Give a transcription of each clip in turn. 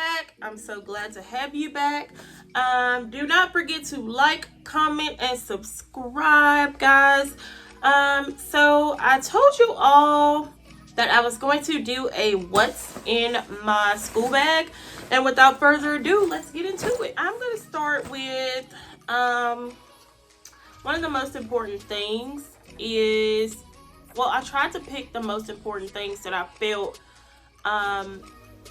back. I'm so glad to have you back. Do not forget to like, comment, and subscribe, guys. So I told you all that I was going to do a what's in my school bag. And without further ado, let's get into it. I'm going to start with one of the most important things is, well, I tried to pick the most important things that I felt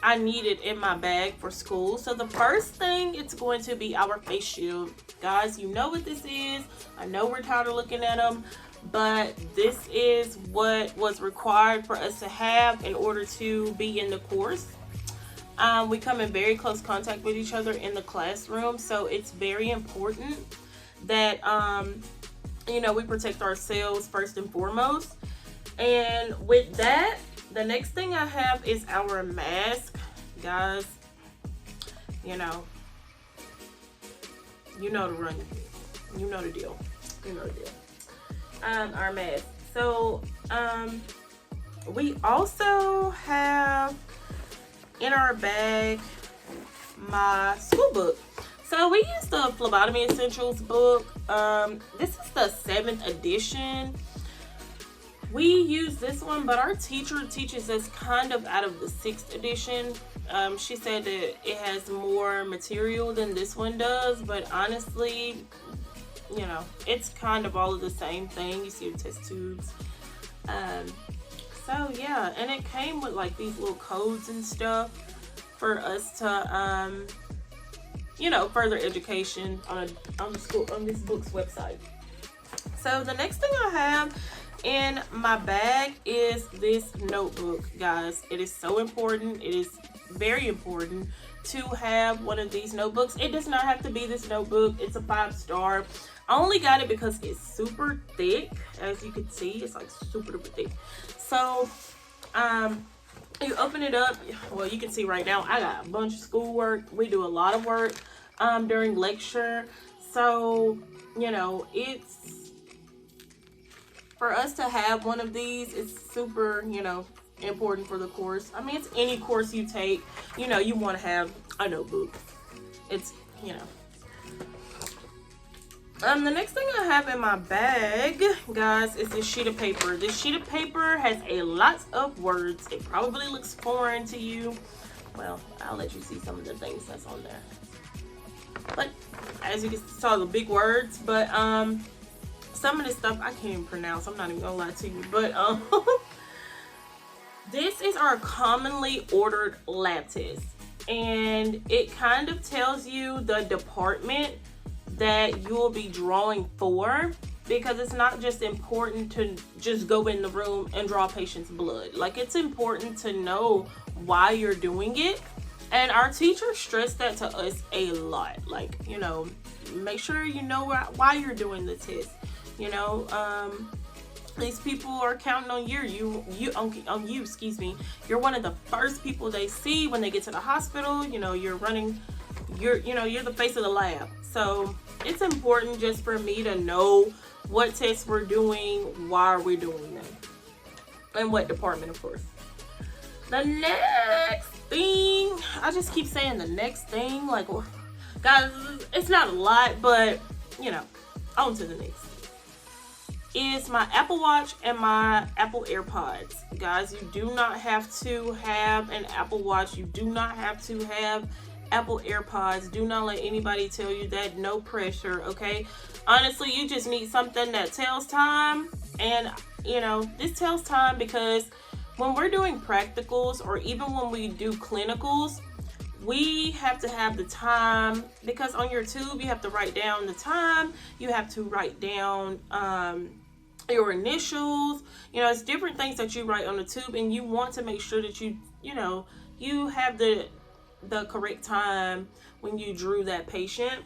I needed in my bag for school. So the first thing, it's going to be our face shield. Guys, you know what this is. I know we're tired of looking at them, but this is what was required for us to have in order to be in the course. We come in very close contact with each other in the classroom, so it's very important that we protect ourselves first and foremost. And with that, the next thing I have is our mask. Guys, you know the run. You know the deal. Our mask. So, we also have in our bag my school book. So we use the Phlebotomy Essentials book. This is the 7th edition. We use this one, but our teacher teaches us kind of out of the 6th edition. She said that it has more material than this one does, but honestly, it's kind of all of the same thing. You see the test tubes. So yeah, and it came with like these little codes and stuff for us to, further education on this book's website. So the next thing I have in my bag is this notebook, guys. It is so important. It is very important to have one of these notebooks. It does not have to be this notebook. It's a 5-star. I only got it because it's super thick. As you can see, it's like super duper thick. So, you open it up. Well, you can see right now, I got a bunch of schoolwork. We do a lot of work during lecture. So, it's for us to have one of these. It's super, important for the course. I mean, it's any course you take, you want to have a notebook. It's, the next thing I have in my bag, guys, is this sheet of paper. This sheet of paper has a lot of words. It probably looks foreign to you. Well, I'll let you see some of the things that's on there. But as you can see, all the big words, but some of this stuff I can't even pronounce. I'm not even gonna lie to you, but this is our commonly ordered lab test, and it kind of tells you the department that you will be drawing for, because it's not just important to just go in the room and draw patient's blood. Like, it's important to know why you're doing it, and our teacher stressed that to us a lot. Like, make sure you know why you're doing the test. These people are counting on you. Excuse me. You're one of the first people they see when they get to the hospital. You're the face of the lab. So it's important just for me to know what tests we're doing, why we're doing them, and what department, of course. The next thing, I just keep saying the next thing. Like, guys, it's not a lot, but on to the next. Is my Apple Watch and my Apple AirPods. Guys, you do not have to have an Apple Watch. You do not have to have Apple AirPods. Do not let anybody tell you that. No pressure, okay? Honestly, you just need something that tells time. And, this tells time because when we're doing practicals, or even when we do clinicals, we have to have the time, because on your tube, you have to write down the time. You have to write down your initials. It's different things that you write on the tube, and you want to make sure that you have the correct time when you drew that patient.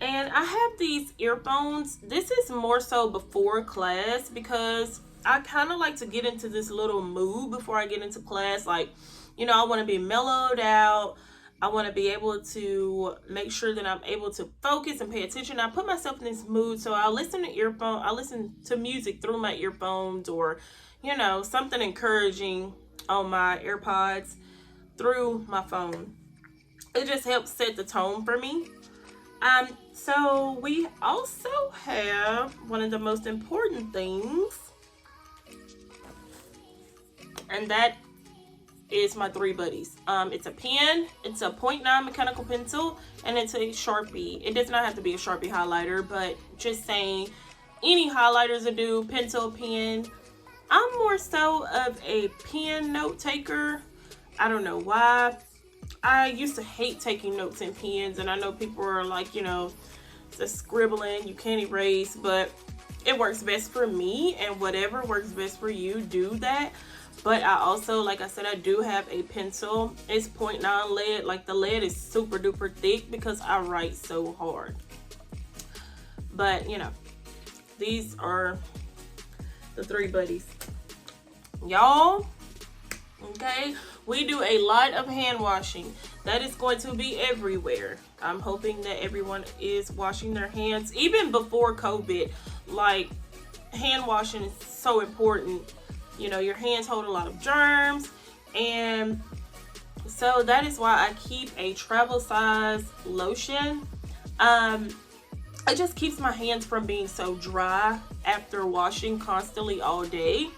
And I have these earphones. This is more so before class, because I kind of like to get into this little mood before I get into class. Like, I want to be mellowed out. I want to be able to make sure that I'm able to focus and pay attention. I put myself in this mood, so I listen to music through my earphones, or something encouraging on my AirPods through my phone. it just helps set the tone for me. So we also have one of the most important things, and that is my 3 buddies. It's a pen, it's a 0.9 mechanical pencil, and it's a Sharpie. It does not have to be a Sharpie highlighter, but just saying any highlighters will do, pencil, pen. I'm more so of a pen note taker. I don't know why. I used to hate taking notes in pens, and I know people are like, you know, just scribbling, you can't erase, but it works best for me, and whatever works best for you, do that. But I also, like I said, I do have a pencil. It's 0.9 lead. Like, the lead is super duper thick because I write so hard. But, you know, these are the 3 buddies. Y'all, okay, we do a lot of hand washing. That is going to be everywhere. I'm hoping that everyone is washing their hands. Even before COVID, like, hand washing is so important. You know, your hands hold a lot of germs, and so that is why I keep a travel size lotion. It just keeps my hands from being so dry after washing constantly all day.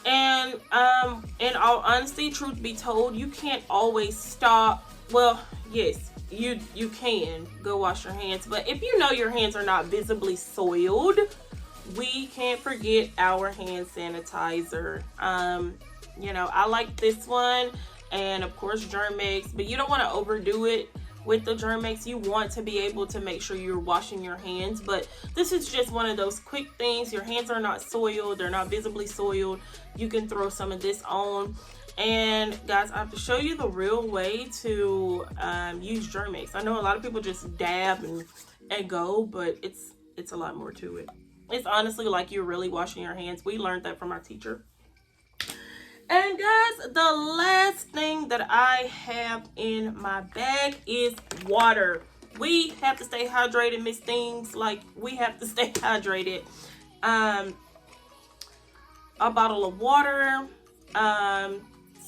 And in all honesty, truth be told, you can't always stop. Well, yes, you can go wash your hands, but if you know your hands are not visibly soiled, we can't forget our hand sanitizer. You know, I like this one, and of course Germ-X, but you don't want to overdo it with the Germ-X. You want to be able to make sure you're washing your hands, but this is just one of those quick things. Your hands are not soiled, they're not visibly soiled. You can throw some of this on. And guys, I have to show you the real way to use Germ-X. I know a lot of people just dab and go, but it's a lot more to it. It's honestly like you're really washing your hands. We learned that from our teacher. And guys, the last thing that I have in my bag is water. We have to stay hydrated, Miss Things. Like, we have to stay hydrated. A bottle of water,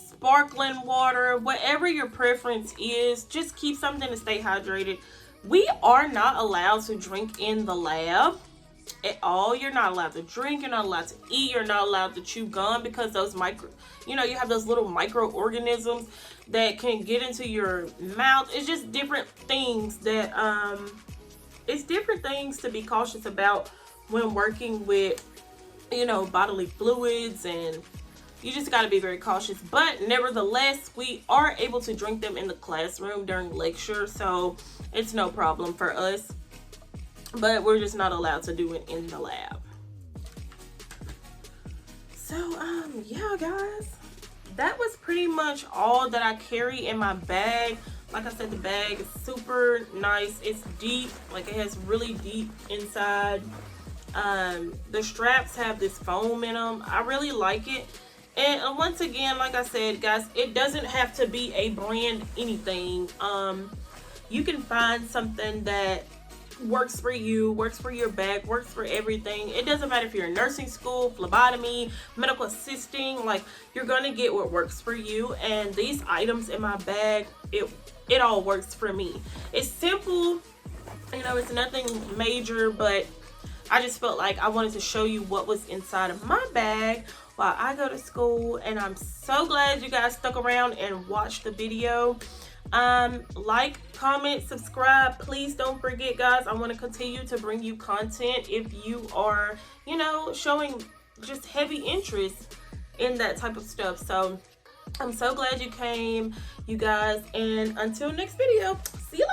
sparkling water, whatever your preference is, just keep something to stay hydrated. We are not allowed to drink in the lab at all. You're not allowed to drink, you're not allowed to eat, you're not allowed to chew gum, because those you have those little microorganisms that can get into your mouth. It's just different things that it's different things to be cautious about when working with, bodily fluids, and you just got to be very cautious. But nevertheless, we are able to drink them in the classroom during lecture, so it's no problem for us. But we're just not allowed to do it in the lab. So, yeah, guys, that was pretty much all that I carry in my bag. Like I said, the bag is super nice. It's deep, like it has really deep inside. The straps have this foam in them. I really like it. And once again, like I said, guys, it doesn't have to be a brand anything. You can find something that works for you, works for your bag, works for everything. It doesn't matter if you're in nursing school, phlebotomy, medical assisting, like, you're gonna get what works for you. And these items in my bag, it all works for me. It's simple, it's nothing major, but I just felt like I wanted to show you what was inside of my bag while I go to school. And I'm so glad you guys stuck around and watched the video. Like, comment, subscribe. Please don't forget, guys, I want to continue to bring you content if you are, showing just heavy interest in that type of stuff. So I'm so glad you came, you guys, and until next video, see you later.